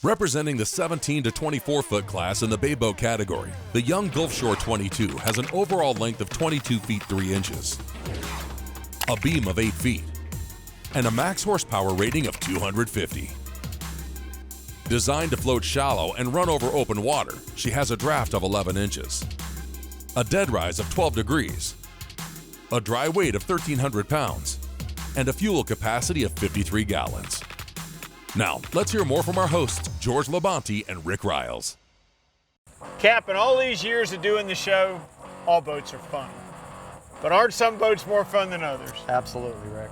Representing the 17 to 24 foot class in the bay boat category, the Young Gulf Shore 22 has an overall length of 22 feet 3 inches, a beam of 8 feet, and a max horsepower rating of 250. Designed to float shallow and run over open water, she has a draft of 11 inches, a dead rise of 12 degrees, a dry weight of 1,300 pounds, and a fuel capacity of 53 gallons. Now, let's hear more from our hosts, George Labonte and Rick Riles. Cap, in all these years of doing the show, all boats are fun. But aren't some boats more fun than others? Absolutely, Rick.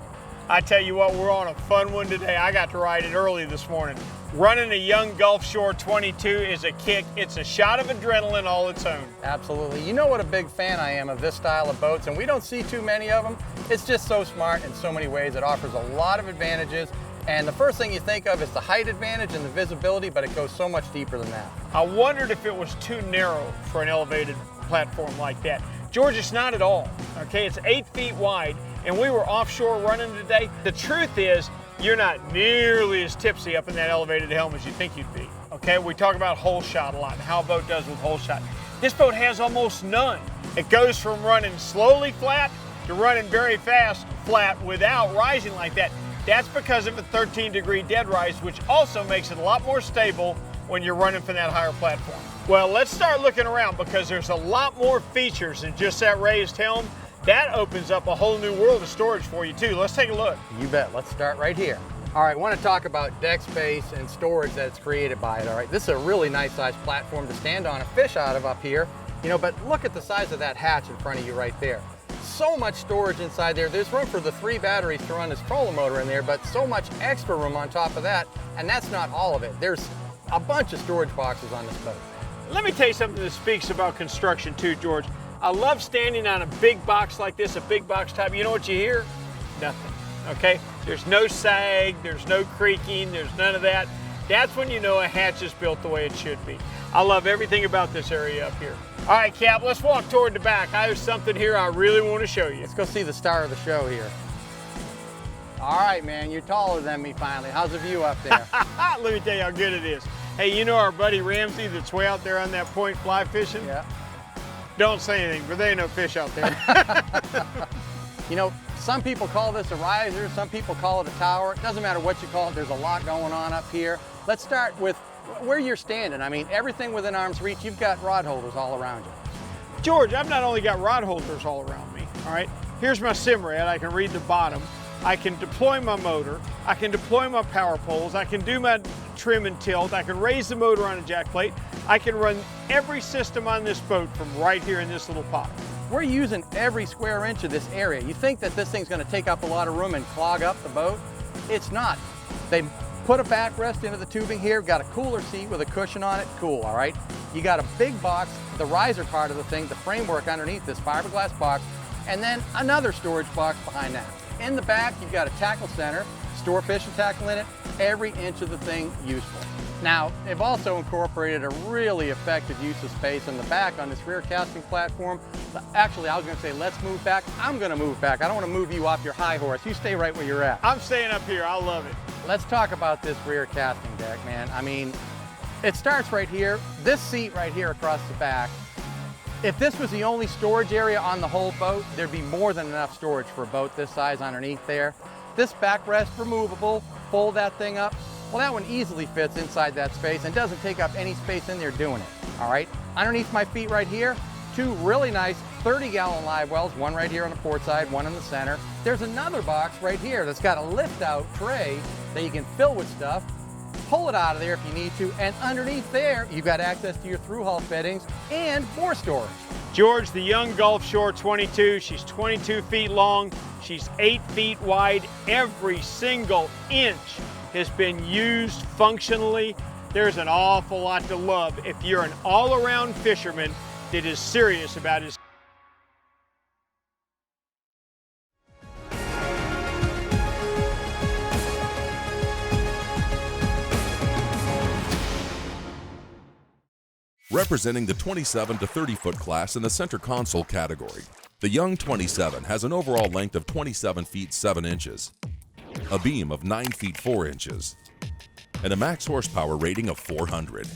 I tell you what, we're on a fun one today. I got to ride it early this morning. Running a Young Gulf Shore 22 is a kick. It's a shot of adrenaline all its own. Absolutely. You know what a big fan I am of this style of boats, and we don't see too many of them. It's just so smart in so many ways. It offers a lot of advantages. And the first thing you think of is the height advantage and the visibility, but it goes so much deeper than that. I wondered if it was too narrow for an elevated platform like that. George, it's not at all, okay? It's 8 feet wide, and we were offshore running today. The truth is, you're not nearly as tipsy up in that elevated helm as you think you'd be, okay? We talk about hole shot a lot and how a boat does with hole shot. This boat has almost none. It goes from running slowly flat to running very fast flat without rising like that. That's because of a 13-degree dead rise, which also makes it a lot more stable when you're running from that higher platform. Well, let's start looking around because there's a lot more features than just that raised helm. That opens up a whole new world of storage for you too. Let's take a look. You bet. Let's start right here. All right, I want to talk about deck space and storage that's created by it, all right? This is a really nice sized platform to stand on and fish out of up here, you know, but look at the size of that hatch in front of you right there. So much storage inside there. There's room for the 3 batteries to run this trolling motor in there, but so much extra room on top of that, and that's not all of it. There's a bunch of storage boxes on this boat. Let me tell you something that speaks about construction too, George. I love standing on a big box like this, a big box type. You know what you hear? Nothing, okay? There's no sag, there's no creaking, there's none of that. That's when you know a hatch is built the way it should be. I love everything about this area up here. All right, Cap, let's walk toward the back. I have something here I really want to show you. Let's go see the star of the show here. All right, man, you're taller than me finally. How's the view up there? Let me tell you how good it is. Hey, you know our buddy Ramsey that's way out there on that point fly fishing? Yeah. Don't say anything, but there ain't no fish out there. You know, some people call this a riser, some people call it a tower. It doesn't matter what you call it, there's a lot going on up here. Let's start with where you're standing. I mean, everything within arm's reach, you've got rod holders all around you. George, I've not only got rod holders all around me, all right? Here's my Simrad, I can read the bottom. I can deploy my motor, I can deploy my power poles, I can do my trim and tilt, I can raise the motor on a jack plate, I can run every system on this boat from right here in this little pod. We're using every square inch of this area. You think that this thing's gonna take up a lot of room and clog up the boat? It's not. They put a backrest into the tubing here, got a cooler seat with a cushion on it, cool, all right? You got a big box, the riser part of the thing, the framework underneath this fiberglass box, and then another storage box behind that. In the back, you've got a tackle center, store fishing tackle in it, every inch of the thing useful. Now, they've also incorporated a really effective use of space in the back on this rear casting platform. Actually, I was gonna say, let's move back. I'm gonna move back. I don't wanna move you off your high horse. You stay right where you're at. I'm staying up here, I love it. Let's talk about this rear casting deck, man. I mean, it starts right here. This seat right here across the back, if this was the only storage area on the whole boat, there'd be more than enough storage for a boat this size underneath there. This backrest removable, fold that thing up. Well, that one easily fits inside that space and doesn't take up any space in there doing it, all right? Underneath my feet right here, 2 really nice 30-gallon live wells, one right here on the port side, one in the center. There's another box right here that's got a lift-out tray that you can fill with stuff, pull it out of there if you need to, and underneath there, you've got access to your through-hull fittings and more storage. George, the Young Gulf Shore 22, she's 22 feet long, she's 8 feet wide. Every single inch has been used functionally. There's an awful lot to love if you're an all-around fisherman that is serious about his Representing the 27 to 30 foot class in the center console category, the Young 27 has an overall length of 27 feet 7 inches, a beam of 9 feet 4 inches, and a max horsepower rating of 400.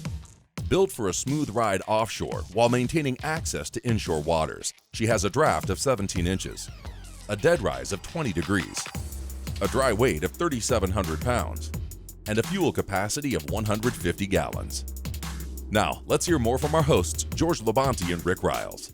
Built for a smooth ride offshore while maintaining access to inshore waters, she has a draft of 17 inches, a dead rise of 20 degrees, a dry weight of 3,700 pounds, and a fuel capacity of 150 gallons. Now, let's hear more from our hosts, George Labonte and Rick Riles.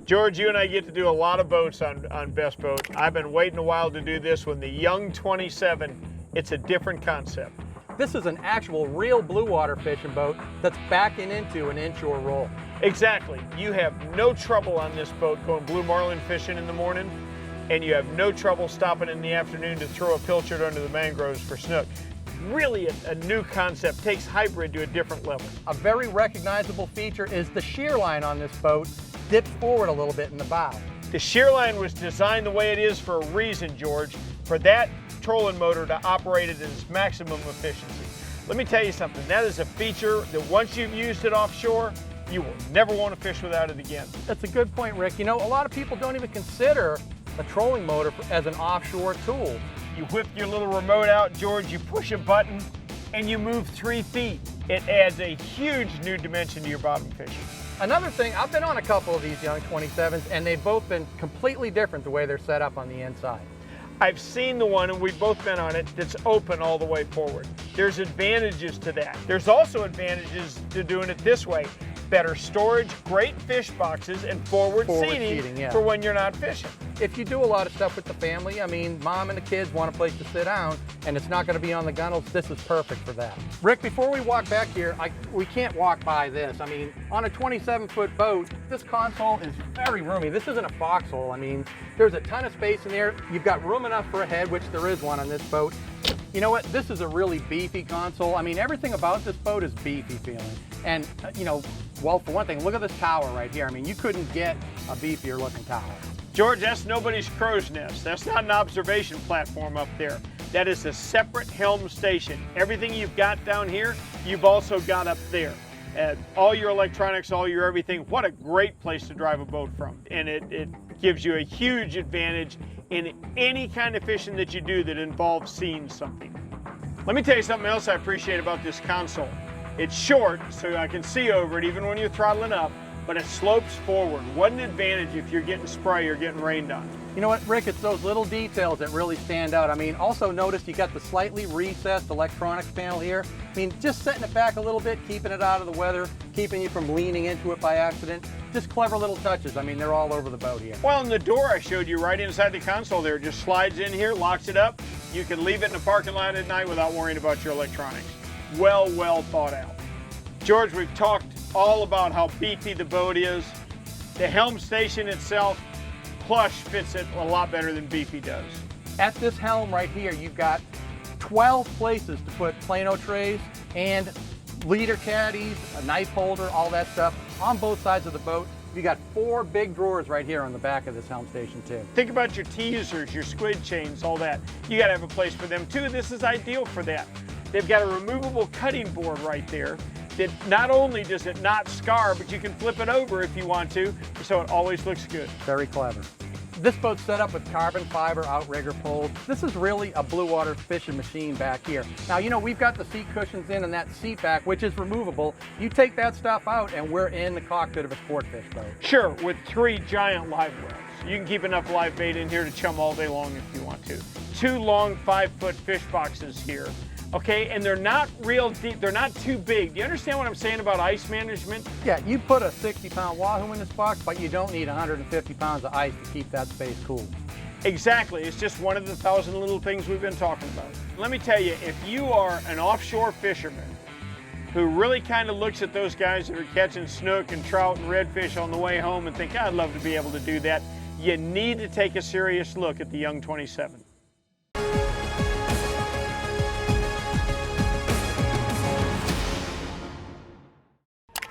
George, you and I get to do a lot of boats on Best Boat. I've been waiting a while to do this one. The Young 27, it's a different concept. This is an actual real blue water fishing boat that's backing into an inshore roll. Exactly. You have no trouble on this boat going blue marlin fishing in the morning, and you have no trouble stopping in the afternoon to throw a pilchard under the mangroves for snook. Really a new concept, takes hybrid to a different level. A very recognizable feature is the shear line on this boat dips forward a little bit in the bow. The shear line was designed the way it is for a reason, George, for that trolling motor to operate at its maximum efficiency. Let me tell you something, that is a feature that once you've used it offshore, you will never want to fish without it again. That's a good point, Rick. You know, a lot of people don't even consider a trolling motor as an offshore tool. You whip your little remote out, George, you push a button, and you move 3 feet. It adds a huge new dimension to your bottom fishing. Another thing, I've been on a couple of these Young 27s, and they've both been completely different the way they're set up on the inside. I've seen the one, and we've both been on it, that's open all the way forward. There's advantages to that. There's also advantages to doing it this way. Better storage, great fish boxes, and forward seating yeah, for when you're not fishing. If you do a lot of stuff with the family, I mean, mom and the kids want a place to sit down, and it's not going to be on the gunnels, this is perfect for that. Rick, before we walk back here, we can't walk by this. I mean, on a 27-foot boat, this console is very roomy. This isn't a foxhole. I mean, there's a ton of space in there. You've got room enough for a head, which there is one on this boat. You know what? This is a really beefy console. I mean, everything about this boat is beefy feeling. And, you know, well, for one thing, look at this tower right here. I mean, you couldn't get a beefier looking tower. George, that's nobody's crow's nest. That's not an observation platform up there. That is a separate helm station. Everything you've got down here, you've also got up there. All your electronics, all your everything. What a great place to drive a boat from. And it gives you a huge advantage in any kind of fishing that you do that involves seeing something. Let me tell you something else I appreciate about this console. It's short, so I can see over it even when you're throttling up, but it slopes forward. What an advantage if you're getting spray or getting rained on. You know what, Rick, it's those little details that really stand out. I mean, also notice you got the slightly recessed electronics panel here. I mean, just setting it back a little bit, keeping it out of the weather, keeping you from leaning into it by accident. Just clever little touches. I mean, they're all over the boat here. Well, and the door I showed you right inside the console there just slides in here, locks it up. You can leave it in the parking lot at night without worrying about your electronics. Well thought out. George, we've talked all about how beefy the boat is. The helm station itself, plush fits it a lot better than beefy does. At this helm right here, you've got 12 places to put Plano trays and leader caddies, a knife holder, all that stuff on both sides of the boat. You got 4 big drawers right here on the back of this helm station too. Think about your teasers, your squid chains, all that. You gotta have a place for them too. This is ideal for that. They've got a removable cutting board right there that not only does it not scar, but you can flip it over if you want to, so it always looks good. Very clever. This boat's set up with carbon fiber outrigger poles. This is really a blue water fishing machine back here. Now, you know, we've got the seat cushions in and that seat back, which is removable. You take that stuff out and we're in the cockpit of a sport fish boat. Sure, with 3 giant live wells. You can keep enough live bait in here to chum all day long if you want to. 2 long 5-foot fish boxes here. Okay, and they're not real deep, they're not too big. Do you understand what I'm saying about ice management? Yeah, you put a 60-pound wahoo in this box, but you don't need 150 pounds of ice to keep that space cool. Exactly, it's just one of the 1,000 little things we've been talking about. Let me tell you, if you are an offshore fisherman who really kind of looks at those guys that are catching snook and trout and redfish on the way home and think, I'd love to be able to do that, you need to take a serious look at the Young 27.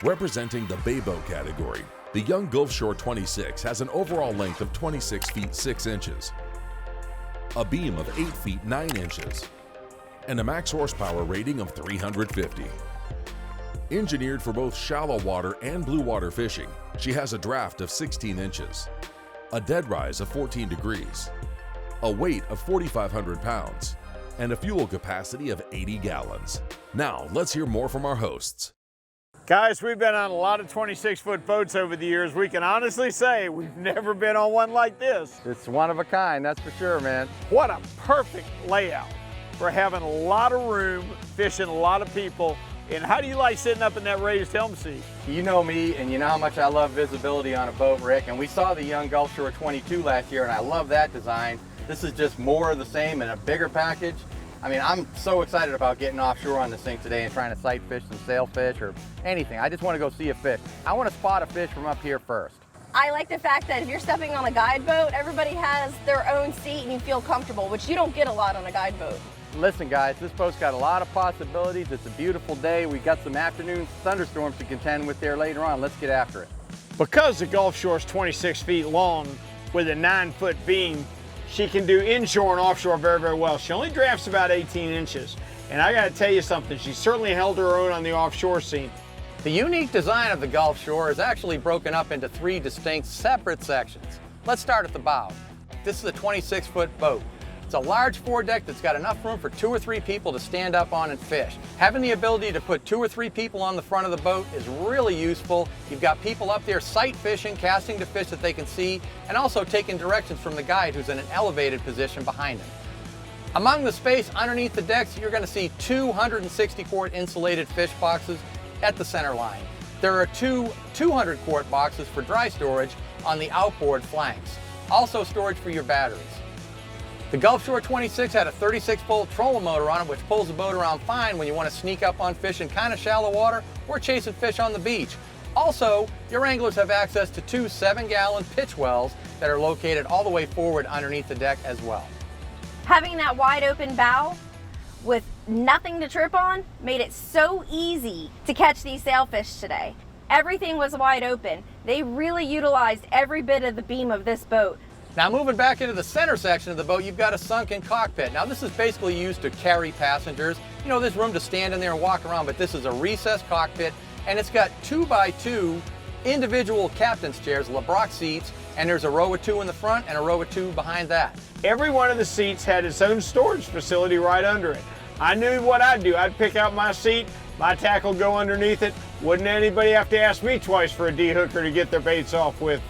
Representing the bay boat category, the Young Gulfshore 26 has an overall length of 26 feet 6 inches, a beam of 8 feet 9 inches, and a max horsepower rating of 350. Engineered for both shallow water and blue water fishing, she has a draft of 16 inches, a dead rise of 14 degrees, a weight of 4,500 pounds, and a fuel capacity of 80 gallons. Now, let's hear more from our hosts. Guys, we've been on a lot of 26-foot boats over the years. We can honestly say we've never been on one like this. It's one of a kind, that's for sure, man. What a perfect layout for having a lot of room, fishing a lot of people. And how do you like sitting up in that raised helm seat? You know me, and you know how much I love visibility on a boat, Rick. And we saw the Young Gulf Shore 22 last year, and I love that design. This is just more of the same in a bigger package. I mean, I'm so excited about getting offshore on this thing today and trying to sight fish some sailfish or anything. I just want to go see a fish. I want to spot a fish from up here first. I like the fact that if you're stepping on a guide boat, everybody has their own seat and you feel comfortable, which you don't get a lot on a guide boat. Listen guys, this boat's got a lot of possibilities. It's a beautiful day. We got some afternoon thunderstorms to contend with there later on. Let's get after it. Because the Gulf Shore is 26 feet long with a 9-foot beam, she can do inshore and offshore very, very well. She only drafts about 18 inches. And I gotta tell you something, she certainly held her own on the offshore scene. The unique design of the Gulf Shore is actually broken up into 3 distinct separate sections. Let's start at the bow. This is a 26-foot boat. It's a large foredeck that's got enough room for 2 or 3 people to stand up on and fish. Having the ability to put 2 or 3 people on the front of the boat is really useful. You've got people up there sight fishing, casting to fish that they can see, and also taking directions from the guide who's in an elevated position behind him. Among the space underneath the decks, you're going to see 2 160-quart insulated fish boxes at the center line. There are 2 200-quart boxes for dry storage on the outboard flanks. Also storage for your batteries. The Gulf Shore 26 had a 36-volt trolling motor on it, which pulls the boat around fine when you want to sneak up on fish in kind of shallow water or chasing fish on the beach. Also, your anglers have access to 2 7-gallon pitch wells that are located all the way forward underneath the deck as well. Having that wide open bow with nothing to trip on made it so easy to catch these sailfish today. Everything was wide open. They really utilized every bit of the beam of this boat. Now moving back into the center section of the boat, you've got a sunken cockpit. Now this is basically used to carry passengers. You know, there's room to stand in there and walk around, but this is a recessed cockpit, and it's got 2x2 individual captain's chairs, LeBrock seats, and there's a row of 2 in the front and a row of 2 behind that. Every one of the seats had its own storage facility right under it. I knew what I'd do. I'd pick out my seat, my tackle go underneath it. Wouldn't anybody have to ask me twice for a D-hooker to get their baits off with.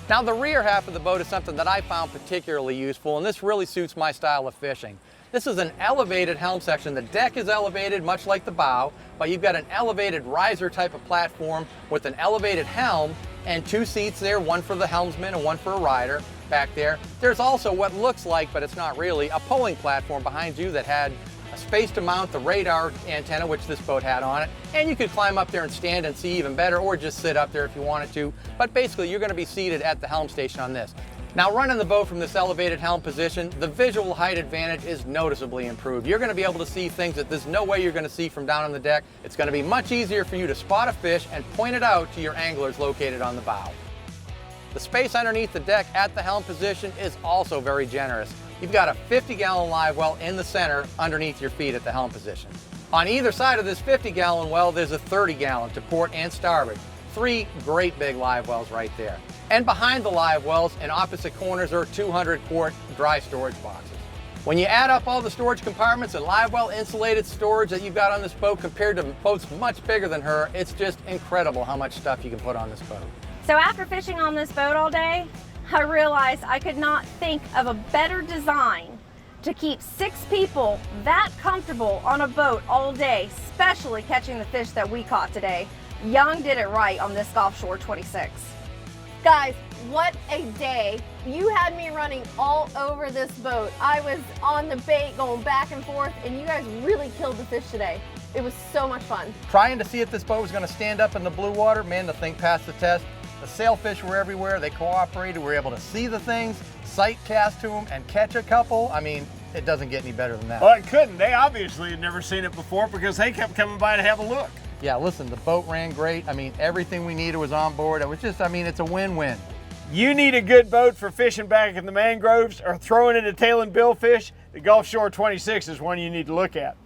Now the rear half of the boat is something that I found particularly useful, and this really suits my style of fishing. This is an elevated helm section. The deck is elevated much like the bow, but you've got an elevated riser type of platform with an elevated helm and 2 seats there, one for the helmsman and one for a rider back there. There's also what looks like, but it's not really, a polling platform behind you that had a space to mount the radar antenna, which this boat had on it, and you could climb up there and stand and see even better, or just sit up there if you wanted to. But basically, you're going to be seated at the helm station on this. Now, running the boat from this elevated helm position, the visual height advantage is noticeably improved. You're going to be able to see things that there's no way you're going to see from down on the deck. It's going to be much easier for you to spot a fish and point it out to your anglers located on the bow. The space underneath the deck at the helm position is also very generous. You've got a 50-gallon live well in the center underneath your feet at the helm position. On either side of this 50-gallon well, there's a 30-gallon to port and starboard. 3 great big live wells right there. And behind the live wells in opposite corners are 200-quart dry storage boxes. When you add up all the storage compartments and live well insulated storage that you've got on this boat compared to boats much bigger than her, it's just incredible how much stuff you can put on this boat. So after fishing on this boat all day, I realized I could not think of a better design to keep 6 people that comfortable on a boat all day, especially catching the fish that we caught today. Young did it right on this Gulf Shore 26. Guys, what a day. You had me running all over this boat. I was on the bait going back and forth, and you guys really killed the fish today. It was so much fun. Trying to see if this boat was going to stand up in the blue water, man, the thing passed the test. The sailfish were everywhere. They cooperated. We were able to see the things, sight cast to them, and catch a couple. I mean, it doesn't get any better than that. Well, it couldn't. They obviously had never seen it before because they kept coming by to have a look. Yeah, listen, the boat ran great. I mean, everything we needed was on board. It was just, I mean, it's a win-win. You need a good boat for fishing back in the mangroves or throwing in a tail and billfish, the Gulf Shore 26 is one you need to look at.